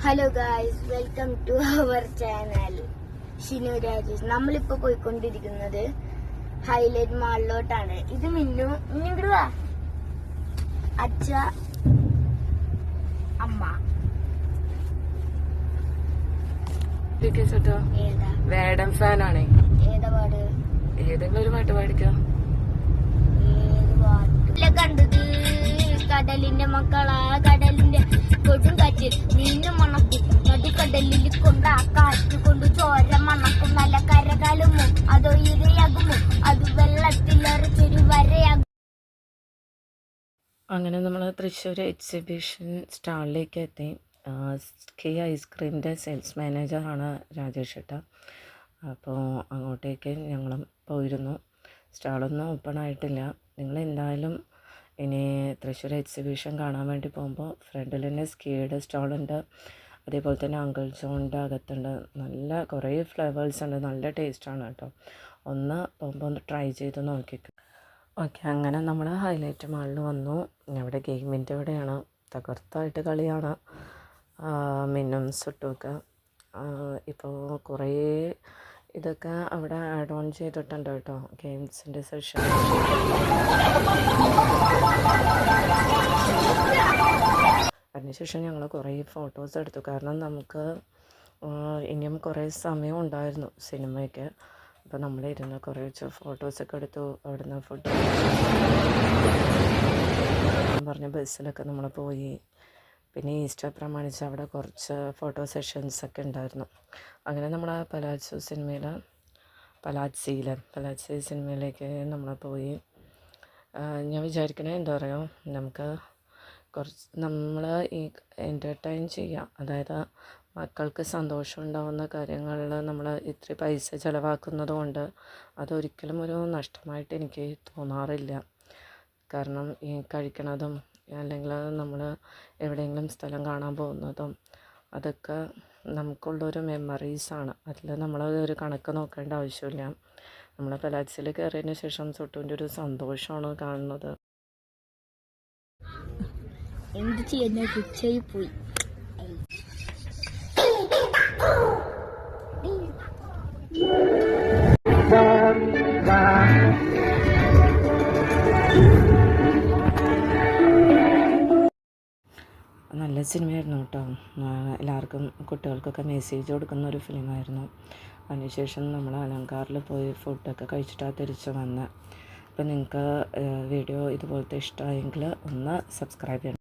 Hello guys, welcome to our channel Shinu Rajesh. നമ്മളിപ്പോ പോയിക്കൊണ്ടിരിക്കുന്നത് highlight മാളിലോട്ടാണ്. ഇത് മിന്നു ഇങ്ങോട്ട് വാ. അച്ഛ, അമ്മ. ഏതാ വേടം ഫാനാണ്. ഏതാ പാട്? ഏതെങ്കിലും ഒരു പാട്ട് പാടിക്കോ. ഏത് പാട്ട് കണ്ടത്? കടലിന്റെ മക്കളാ, കടലിന്റെ കൊടും കാറ്റ് നീന്നു മണക്കും, നടുക്കടലിൽ കൊണ്ടാ കാറ്റ് കൊണ്ട് ചോര മണക്കും. നല്ല കരകാലുമോ അതോ ഇരയാകുമോ, അത് വെള്ളത്തിലൊരച്ചൊരു വരയാകും. അങ്ങനെ നമ്മൾ തൃശ്ശൂർ എക്സിബിഷൻ സ്റ്റാളിലേക്ക് എത്തി. കെ ഐസ്ക്രീമിൻ്റെ സെയിൽസ് മാനേജറാണ് രാജേഷ് ഏട്ട. അപ്പോൾ അങ്ങോട്ടേക്ക് ഞങ്ങളും പോയിരുന്നു. സ്റ്റാളൊന്നും ഓപ്പൺ ആയിട്ടില്ല. നിങ്ങളെന്തായാലും ഇനി തൃശ്ശൂർ എക്സിബിഷൻ കാണാൻ വേണ്ടി പോകുമ്പോൾ ഫ്രണ്ടിൽ തന്നെ സ്കീയുടെ സ്റ്റാളുണ്ട്. അതേപോലെ തന്നെ അങ്കിൾ ജോണിൻ്റെ അകത്തുണ്ട്. നല്ല കുറേ ഫ്ലേവേഴ്സ് ഉണ്ട്. നല്ല ടേസ്റ്റാണ് കേട്ടോ. പോകുമ്പോൾ ഒന്ന് ട്രൈ ചെയ്ത് നോക്കിക്കും. ഓക്കെ, അങ്ങനെ നമ്മൾ ഹൈലൈറ്റ് മാളിൽ വന്നു. അവിടെ ഗെയിമിൻ്റെ അവിടെയാണ്. തകർത്തായിട്ട് കളിയാണ്. മിന്നും സുട്ടുമൊക്കെ ഇപ്പോൾ കുറേ ഇതൊക്കെ അവിടെ ആഡ് ഓൺ ചെയ്തിട്ടുണ്ട് കേട്ടോ, ഗെയിംസിൻ്റെ സെഷൻ. അതിനുശേഷം ഞങ്ങൾ കുറേ ഫോട്ടോസ് എടുത്തു. കാരണം നമുക്ക് ഇനിയും കുറേ സമയം ഉണ്ടായിരുന്നു സിനിമയ്ക്ക്. അപ്പോൾ നമ്മളിരുന്ന് കുറേ ഫോട്ടോസൊക്കെ എടുത്തു. അവിടുന്ന് ഫുഡ് പറഞ്ഞ ബസ്സിലൊക്കെ നമ്മൾ പോയി. പിന്നെ ഈസ്റ്റർ പ്രമാണിച്ച് അവിടെ കുറച്ച് ഫോട്ടോ സെഷൻസൊക്കെ ഉണ്ടായിരുന്നു. അങ്ങനെ നമ്മൾ പലാച്ചി സിനിമയിലേക്ക് നമ്മൾ പോയി. ഞാൻ വിചാരിക്കണേ എന്താ പറയുക, നമുക്ക് കുറച്ച് നമ്മൾ ഈ എൻ്റർടൈൻ ചെയ്യാം. അതായത് മക്കൾക്ക് സന്തോഷം ഉണ്ടാകുന്ന കാര്യങ്ങളിൽ നമ്മൾ ഇത്തിരി പൈസ ചിലവാക്കുന്നത് കൊണ്ട് അതൊരിക്കലും ഒരു നഷ്ടമായിട്ട് എനിക്ക് തോന്നാറില്ല. കാരണം ഈ കഴിക്കണതും അല്ലെങ്കിൽ നമ്മൾ എവിടെയെങ്കിലും സ്ഥലം കാണാൻ പോകുന്നതും അതൊക്കെ നമുക്കുള്ളൊരു മെമ്മറീസാണ്. അതിൽ നമ്മൾ ഒരു കണക്ക് നോക്കേണ്ട ആവശ്യമില്ല. നമ്മൾ പലാക്സിൽ കയറിയതിന് ശേഷം സുട്ടുവിൻ്റെ ഒരു സന്തോഷമാണ് കാണുന്നത്. എന്ത് ചെയ്യുന്ന ഉച്ചയിൽ പോയി. നല്ല സിനിമയായിരുന്നു കേട്ടോ. എല്ലാവർക്കും കുട്ടികൾക്കൊക്കെ മെസ്സേജ് കൊടുക്കുന്ന ഒരു ഫിലിമായിരുന്നു. അതിനുശേഷം നമ്മൾ അലങ്കാറിൽ പോയി ഫുഡൊക്കെ കഴിച്ചിട്ടാണ് തിരിച്ച് വന്നത്. അപ്പോൾ നിങ്ങൾക്ക് വീഡിയോ ഇതുപോലത്തെ ഇഷ്ടമായെങ്കിൽ ഒന്ന് സബ്സ്ക്രൈബ് ചെയ്യണം.